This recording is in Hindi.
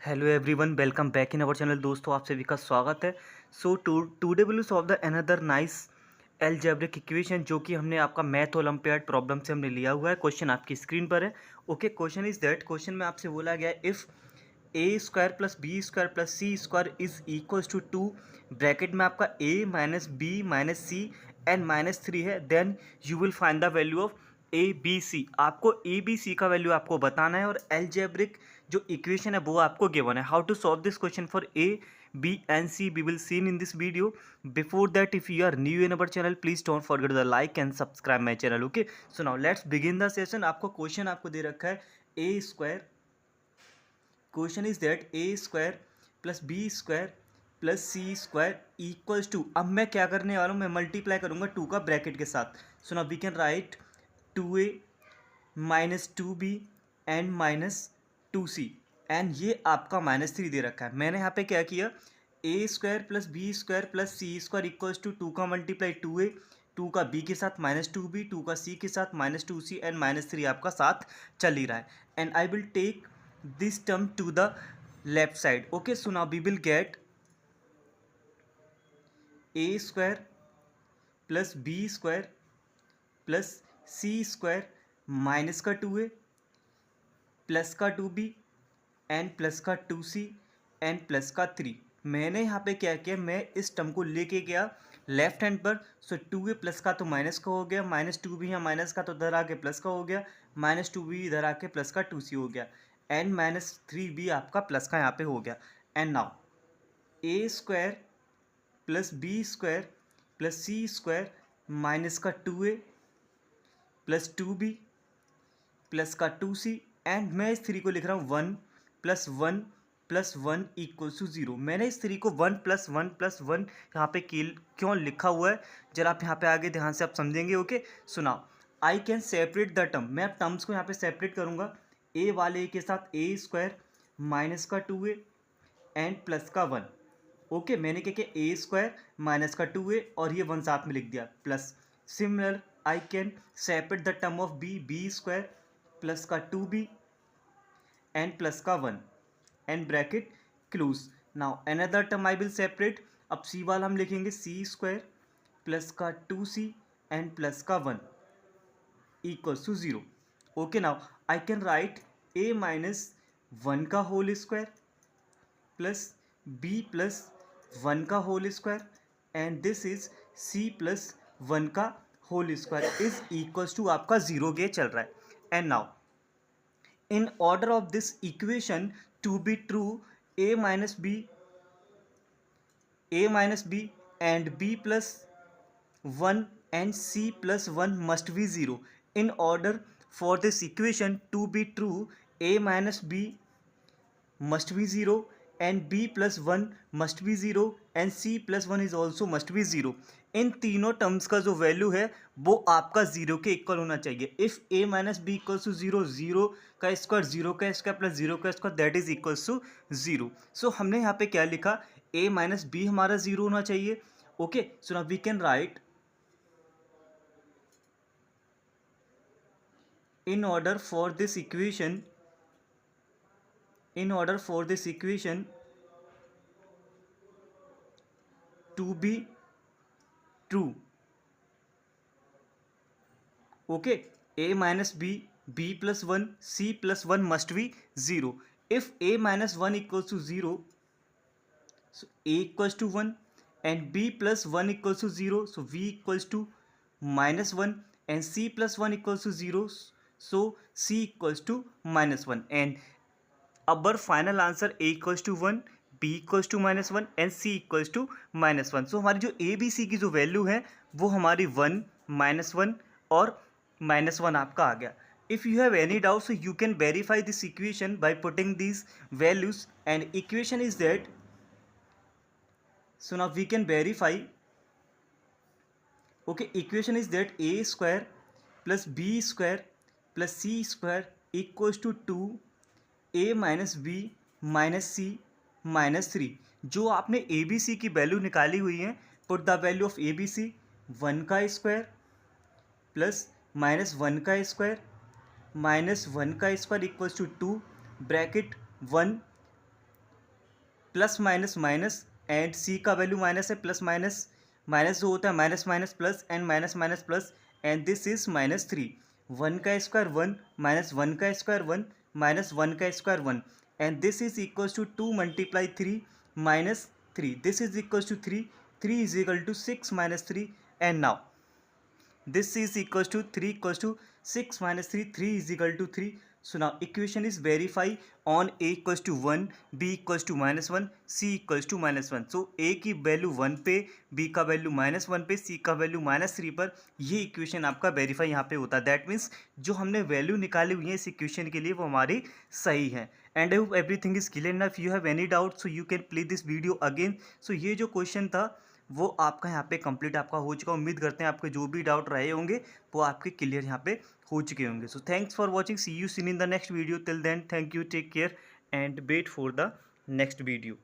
Hello everyone, welcome back in our channel. दोस्तों, आप सभी का स्वागत है। So today will solve the another nice algebraic equation जो कि हमने आपका मैथ ओलंपियाड प्रॉब्लम से हमने लिया हुआ है। क्वेश्चन आपकी स्क्रीन पर है। Okay, question is that, question में आपसे बोला गया है if a square plus b square plus c square is equals to 2, bracket में आपका a minus b minus c and minus 3 है, then you will find the value of a b c. आपको ए बी सी का वैल्यू आपको बताना है और अलजेब्रिक जो इक्वेशन है वो आपको गिवन है। How to solve this question for a b and c we will seen in this video. Before that, if you are new in our channel, please don't forget the like and subscribe my channel. Okay, so now let's begin the session. आपको क्वेश्चन आपको दे रखा है a square, question is that a square plus b square plus c square equals to, अब मैं क्या करने वाला हूँ, मैं मल्टीप्लाई करूंगा 2 का ब्रैकेट के साथ। So now we can write 2a minus 2b and minus 2c, and ये आपका -3 दे रखा है। मैंने यहाँ पे क्या किया, a square plus b square plus c square equals to 2 का मल्टीप्लाई 2a, 2 का b के साथ -2b, 2 का c के साथ -2c एंड -3 आपका साथ चल ही रहा है। And I will take this term to the left side. Okay, so now we will get a square plus b square plus c square minus का 2a प्लस का 2b एंड प्लस का 2c एंड प्लस का 3। मैंने यहाँ पे क्या किया, मैं इस टर्म को लेके गया लेफ्ट हैंड पर। सो 2a प्लस का तो माइनस का हो गया, -2b यहाँ माइनस का तो इधर आके प्लस का हो गया, -2b इधर आके प्लस का 2c हो गया एंड -3b आपका प्लस का यहाँ पे हो गया। And now a square plus b square plus c square minus का 2a प्लस 2b प्लस का 2c एंड मैं इस 3 को लिख रहा हूँ 1 प्लस 1 प्लस 1 इक्वल्स टू 0। मैंने इस 3 को 1 प्लस 1 प्लस 1 यहाँ पे क्यों लिखा हुआ है, जरा आप यहाँ पे आगे ध्यान से आप समझेंगे। ओके, सुनाओ, आई कैन सेपरेट द टर्म, मैं अब टर्म्स को यहाँ पे सेपरेट करूँगा। ए वाले के साथ ए स्क्वायर माइनस का 2a एंड प्लस का 1। ओके, मैंने क्या किया, ए स्क्वायर माइनस का 2a और ये 1 साथ में लिख दिया plus. Similar I can separate the term of b, b square plus का 2b एंड प्लस का 1 and bracket close. Now another term I will separate. अब सी वाला हम लिखेंगे सी स्क्वायर प्लस का 2c एंड प्लस का 1 equals to 0। Okay, now I can write a minus 1 का whole square plus b plus 1 का whole square and this is c plus 1 का whole square is equals to आपका 0 के चल रहा है। And now in order of this equation to be true, a minus b and b plus 1 and c plus 1 must be 0. In order for this equation to be true, a minus b must be 0 and b plus 1 must be 0 and c plus 1 is also must be 0. इन तीनों टर्म्स का जो वैल्यू है वो आपका 0 के इक्वल होना चाहिए। If a minus b equals to 0, 0 का स्क्वायर 0 का स्क्वायर प्लस 0 का square that is equals to 0। So हमने यहाँ पे क्या लिखा, a माइनस बी हमारा 0 होना चाहिए। Okay, so now we can write in order for this equation to be true, okay, a minus b plus 1, c plus 1 must be 0. If a minus 1 equals to 0, so a equals to 1 and b plus 1 equals to 0, so v equals to minus 1 and c plus 1 equals to 0, so c equals to minus 1 and our final answer a equals to 1, b equals to -1 and c equals to -1। सो हमारी जो ए बी सी की जो वैल्यू है वो हमारी 1, -1 और -1 आपका आ गया। If you have any doubt, so you can verify this equation by putting this values and equation is that, so now we can verify, okay, equation is that a square plus b square plus c square equals to 2 a minus b minus c minus 3। जो आपने ए बी सी की वैल्यू निकाली हुई है, put the value of a b c 1 का स्क्वायर प्लस -1 का स्क्वायर माइनस 1 का square equals to 2 bracket 1 plus minus minus and c का वैल्यू माइनस है, प्लस माइनस माइनस जो होता है minus minus plus and minus minus plus and this is -3। 1 का स्क्वायर 1 माइनस 1 का स्क्वायर 1 माइनस 1 का square 1 and this is equals to 2 multiply 3 minus 3, this is equals to 3, 3 is equal to 6 minus 3 and now this is equals to 3 equals to 6 minus 3, 3 is equal to 3. So now equation is verify on a equals to 1, b equals to -1, c equals to -1. So a की वैल्यू 1 पे, b का वैल्यू -1 पे, c का वैल्यू -3 पर ये इक्वेशन आपका वेरीफाई यहाँ पे होता है। दैट मीन्स जो हमने वैल्यू निकाली हुई है इस इक्वेशन के लिए वो हमारी सही है। And I hope everything is clear enough. You have any doubt so you can play this video again. So ये जो क्वेश्चन था वो आपका यहाँ पे कंप्लीट आपका हो चुका। उम्मीद करते हैं आपके जो भी डाउट रहे होंगे वो आपके क्लियर यहाँ पे हो चुके होंगे। So thanks for watching, see you seen in the next video. Till then thank you, take care and wait for the next video.